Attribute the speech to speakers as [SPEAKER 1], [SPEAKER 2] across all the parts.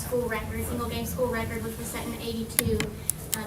[SPEAKER 1] school record, single game school record, which was set in '82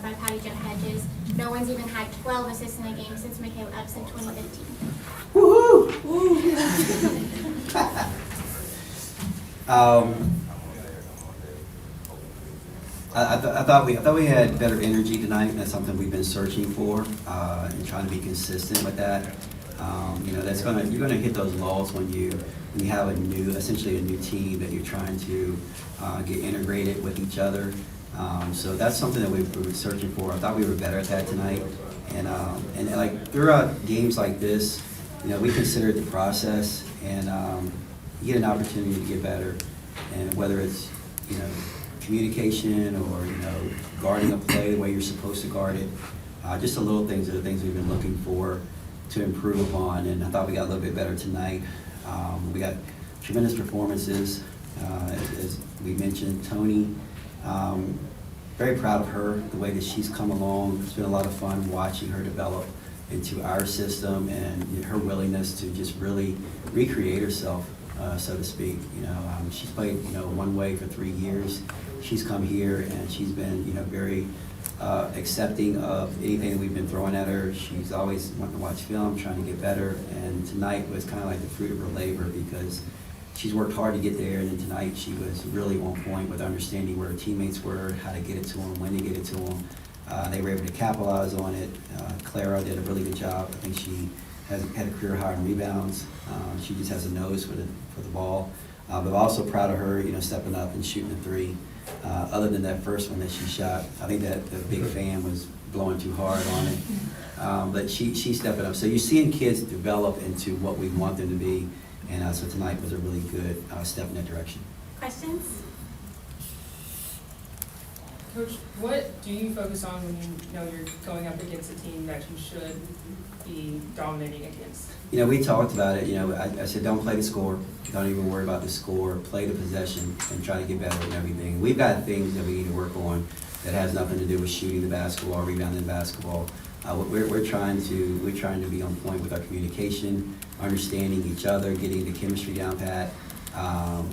[SPEAKER 1] by Patty Jo Hedges. No one's even had 12 assists in a game since Michaela Epps in 2015.
[SPEAKER 2] Woohoo! I thought we had better energy tonight. That's something we've been searching for and trying to be consistent with that. You're gonna hit those lulls when you have essentially a new team that you're trying to get integrated with each other. So that's something that we were searching for. I thought we were better at that tonight. And like throughout games like this, we consider it the process, and you get an opportunity to get better. And whether it's communication or guarding a play the way you're supposed to guard it, just the little things are the things we've been looking for to improve upon. And I thought we got a little bit better tonight. We got tremendous performances, as we mentioned. Tony, very proud of her, the way that she's come along. It's been a lot of fun watching her develop into our system, and her willingness to just really recreate herself, so to speak. She's played one way for 3 years. She's come here and she's been very accepting of anything that we've been throwing at her. She's always wanting to watch film, trying to get better, and tonight was kind of like the fruit of her labor, because she's worked hard to get there, and then tonight she was really on point with understanding where her teammates were, how to get it to them, when to get it to them. They were able to capitalize on it. Clara did a really good job. I think she has had a career high in rebounds. She just has a nose for the ball. But I'm also proud of her, stepping up and shooting a three. Other than that first one that she shot, I think that the big fan was blowing too hard on it. But she stepped it up. So you're seeing kids develop into what we want them to be. And so tonight was a really good step in that direction.
[SPEAKER 1] Questions?
[SPEAKER 3] Coach, what do you focus on when you know you're going up against a team that you should be dominating against?
[SPEAKER 2] We talked about it. I said, don't play the score. Don't even worry about the score. Play the possession and try to get better in everything. We've got things that we need to work on that has nothing to do with shooting the basketball, rebounding the basketball. We're trying to be on point with our communication, understanding each other, getting the chemistry down pat.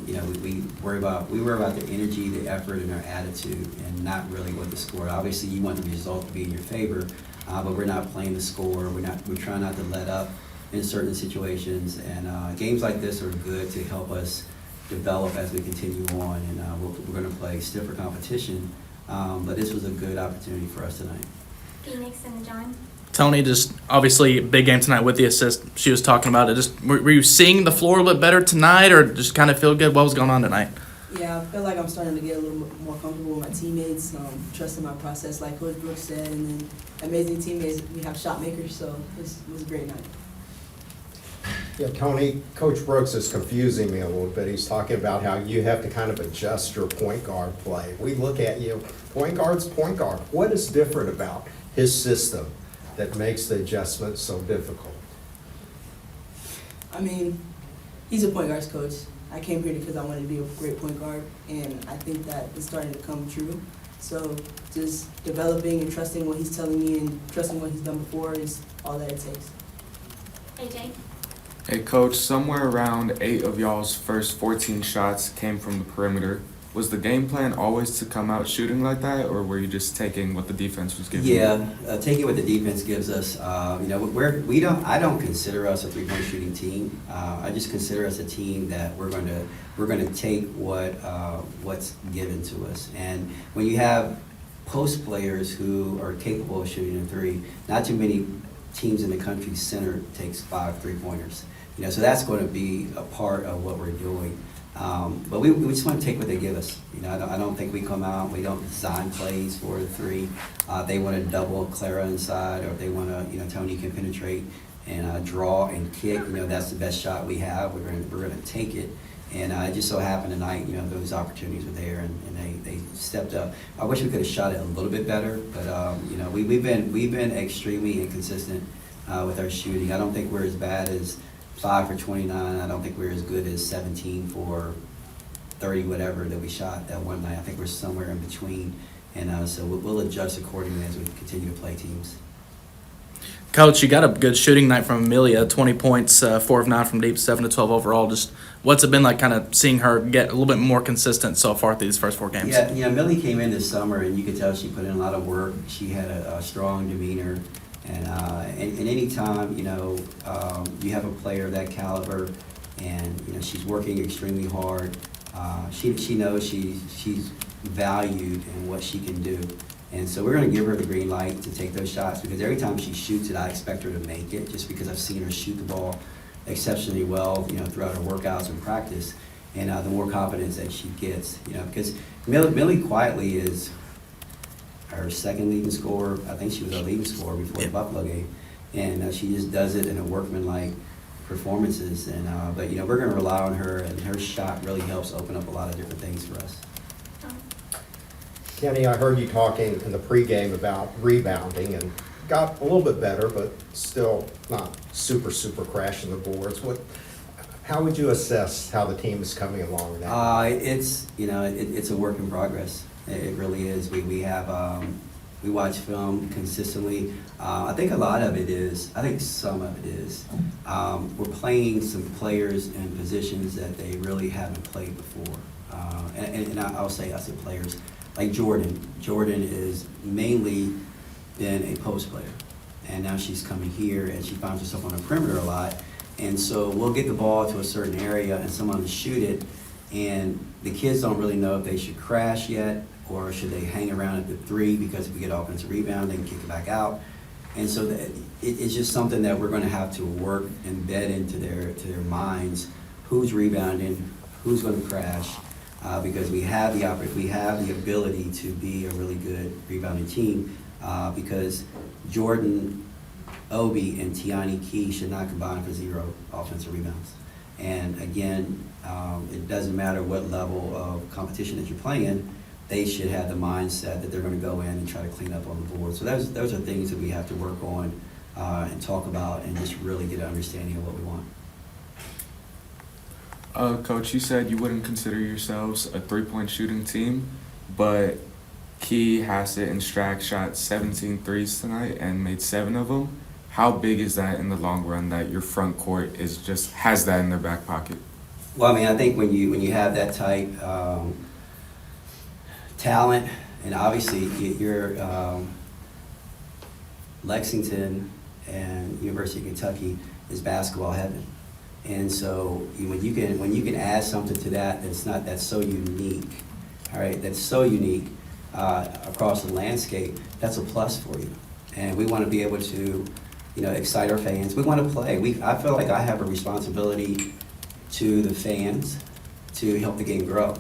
[SPEAKER 2] We worry about the energy, the effort, and our attitude, and not really what the score. Obviously, you want the result to be in your favor, but we're not playing the score. We're trying not to let up in certain situations, and games like this are good to help us develop as we continue on. And we're going to play stiffer competition, but this was a good opportunity for us tonight.
[SPEAKER 1] Phoenix and John?
[SPEAKER 4] Tony, just obviously big game tonight with the assist. She was talking about it. Just were you seeing the floor a little bit better tonight, or just kind of feel good? What was going on tonight?
[SPEAKER 5] Yeah, I feel like I'm starting to get a little bit more comfortable with my teammates, trusting my process, like Coach Brooks said, and then amazing teammates. We have shot makers, so it was a great night.
[SPEAKER 6] Yeah, Tony, Coach Brooks is confusing me a little bit. He's talking about how you have to kind of adjust your point guard play. We look at point guard's point guard. What is different about his system that makes the adjustment so difficult?
[SPEAKER 5] I mean, he's a point guard's coach. I came here because I wanted to be a great point guard, and I think that it's starting to come true. So just developing and trusting what he's telling me and trusting what he's done before is all that it takes.
[SPEAKER 1] AJ?
[SPEAKER 7] Hey, Coach, somewhere around 8 of y'all's first 14 shots came from the perimeter. Was the game plan always to come out shooting like that, or were you just taking what the defense was giving you?
[SPEAKER 2] Yeah, taking what the defense gives us. I don't consider us a three-point shooting team. I just consider us a team that we're going to take what's given to us. And when you have post players who are capable of shooting a three, not too many teams in the country's center takes 5 3-pointers. So that's going to be a part of what we're doing. But we just want to take what they give us. I don't think we come out, we don't design plays for the three. They want to double Clara inside, or if they want to, Tony can penetrate and draw and kick. That's the best shot we have. We're going to take it. And it just so happened tonight, those opportunities were there, and they stepped up. I wish we could have shot it a little bit better, but we've been extremely inconsistent with our shooting. I don't think we're as bad as 5 for 29. I don't think we're as good as 17 for 30, whatever that we shot that one night. I think we're somewhere in between, and so we'll adjust accordingly as we continue to play teams.
[SPEAKER 4] Coach, you got a good shooting night from Amelia, 20 points, 4 of 9 from deep, 7 to 12 overall. Just what's it been like kind of seeing her get a little bit more consistent so far through these first 4 games?
[SPEAKER 2] Yeah, Millie came in this summer, and you could tell she put in a lot of work. She had a strong demeanor, and any time, you have a player of that caliber, and, she's working extremely hard. She knows she's valued in what she can do. And so we're going to give her the green light to take those shots, because every time she shoots it, I expect her to make it, just because I've seen her shoot the ball exceptionally well, throughout her workouts and practice. And the more confidence that she gets, because Millie quietly is our second leading scorer. I think she was our leading scorer before the Buffalo game. And she just does it in a workmanlike performances. And but we're going to rely on her, and her shot really helps open up a lot of different things for us.
[SPEAKER 6] Kenny, I heard you talking in the pregame about rebounding and got a little bit better, but still not super crashing the boards. How would you assess how the team is coming along now?
[SPEAKER 2] It's it's a work in progress. It really is. We have we watch film consistently. I think a lot of it is. I think some of it is. We're playing some players in positions that they really haven't played before. And I say players. Like Jordan. Jordan is mainly been a post player, and now she's coming here, and she finds herself on the perimeter a lot. And so we'll get the ball to a certain area, and someone will shoot it, and the kids don't really know if they should crash yet, or should they hang around at the 3, because if we get offensive rebound, they can kick it back out. And so it's just something that we're going to have to work and embed into their minds. Who's rebounding? Who's going to crash? Because we have the ability to be a really good rebounding team, because Jordan, Obi, and Tiani Key should not combine for 0 offensive rebounds. And again, it doesn't matter what level of competition that you're playing, they should have the mindset that they're going to go in and try to clean up on the board. So those are things that we have to work on and talk about, and just really get an understanding of what we want.
[SPEAKER 7] Coach, you said you wouldn't consider yourselves a 3-point shooting team, but Key, Hassett, and Strack shot 17 threes tonight and made 7 of them. How big is that in the long run that your front court has that in their back pocket?
[SPEAKER 2] Well, I think when you have that type talent, and obviously you're Lexington and University of Kentucky is basketball heaven. And so when you can add something to that's so unique, all right, that's so unique across the landscape, that's a plus for you. And we want to be able to, excite our fans. We want to play. I feel like I have a responsibility to the fans to help the game grow.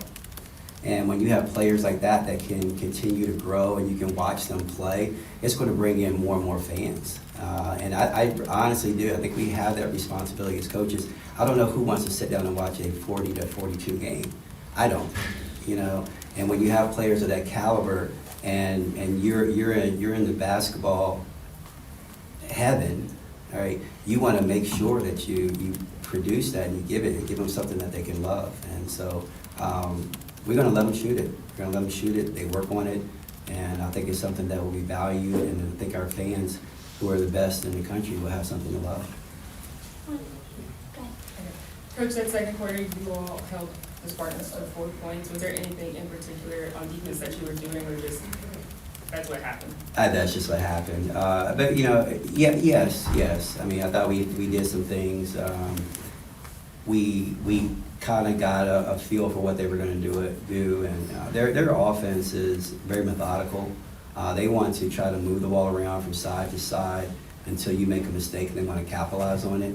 [SPEAKER 2] And when you have players like that can continue to grow, and you can watch them play, it's going to bring in more and more fans. And I honestly do. I think we have that responsibility as coaches. I don't know who wants to sit down and watch a 40 to 42 game. I don't. And when you have players of that caliber, and you're in the basketball heaven, all right, you want to make sure that you produce that, and you give them something that they can love. And so we're going to let them shoot it. We're going to let them shoot it. They work on it, and I think it's something that will be valued, and I think our fans, who are the best in the country, will have something to love.
[SPEAKER 3] Coach, that second quarter, you all held the Spartans to 4 points. Was there anything in particular on defense that you were doing, or just that's what happened?
[SPEAKER 2] That's just what happened. But yes. I thought we did some things. We kind of got a feel for what they were going to do, and their offense is very methodical. They want to try to move the ball around from side to side until you make a mistake, and they want to capitalize on it.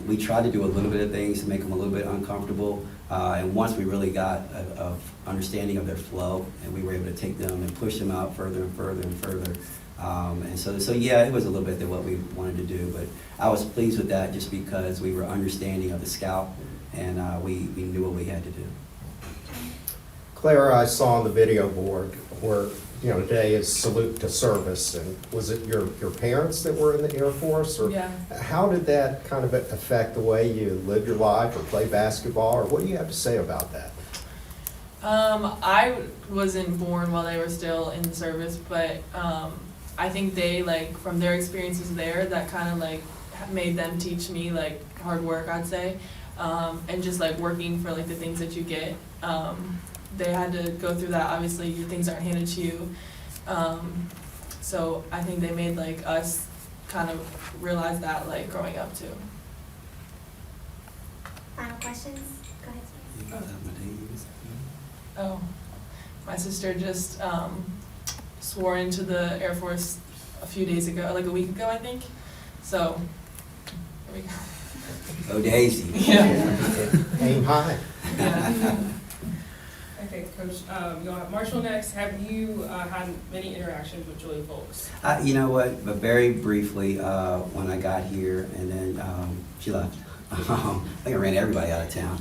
[SPEAKER 2] We tried to do a little bit of things to make them a little bit uncomfortable, and once we really got a understanding of their flow, and we were able to take them and push them out further and further and further. And so yeah, it was a little bit of what we wanted to do, but I was pleased with that just because we were understanding of the scout, and we knew what we had to do.
[SPEAKER 6] Clara, I saw on the video board where, today is salute to service, and was it your parents that were in the Air Force? Or
[SPEAKER 3] Yeah.
[SPEAKER 6] how did that kind of affect the way you live your life or play basketball, or what do you have to say about that?
[SPEAKER 8] I wasn't born while they were still in the service, but
[SPEAKER 3] I think they, like, from their experiences there, that kind of like made them teach me like hard work, I'd say, and just like working for like the things that you get. They had to go through that. Obviously, your things aren't handed to you. So I think they made like us kind of realize that like growing up too.
[SPEAKER 1] Final questions? Go ahead, Steve.
[SPEAKER 2] You got that, Medea?
[SPEAKER 3] Oh, my sister just swore into the Air Force a few days ago, like a week ago, I think. So, there we go.
[SPEAKER 2] Oh, Daisy.
[SPEAKER 3] Yeah.
[SPEAKER 6] Aim high.
[SPEAKER 3] Yeah. Okay, Coach, you'll have Marshall next. Have you had many interactions with Julie Folks?
[SPEAKER 2] You know what, but very briefly, when I got here, and then she left. I think I ran everybody out of town.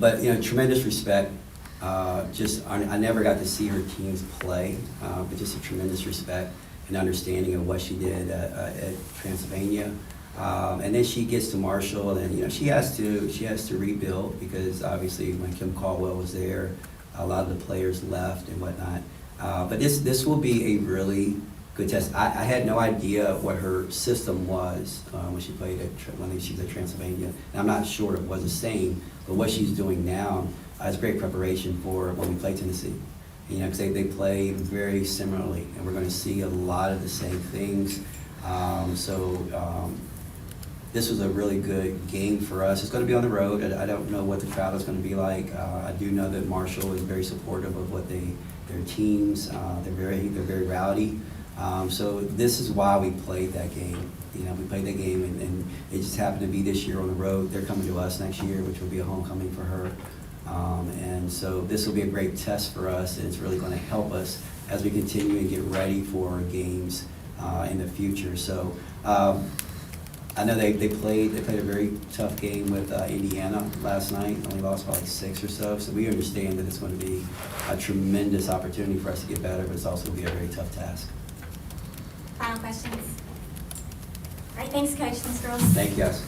[SPEAKER 2] But, you know, tremendous respect. I never got to see her teams play, but just a tremendous respect and understanding of what she did at Transylvania. And then she gets to Marshall, and you know she has to rebuild, because obviously when Kim Caldwell was there, a lot of the players left and whatnot. But this will be a really good test. I had no idea what her system was when she played when she was at Transylvania, and I'm not sure it was the same. But what she's doing now is great preparation for when we play Tennessee. You know, because they play very similarly, and we're going to see a lot of the same things. This was a really good game for us. It's going to be on the road. I don't know what the crowd is going to be like. I do know that Marshall is very supportive of what their teams. They're very rowdy. So this is why we played that game. You know, we played that game, and it just happened to be this year on the road. They're coming to us next year, which will be a homecoming for her. And so this will be a great test for us, and it's really going to help us as we continue and get ready for games in the future. So I know they played a very tough game with Indiana last night. Only lost by like 6 or so. So we understand that it's going to be a tremendous opportunity for us to get better, but it's also going to be a very tough task.
[SPEAKER 1] Final questions? All right, thanks, Coach. Thanks, girls.
[SPEAKER 2] Thank you, guys.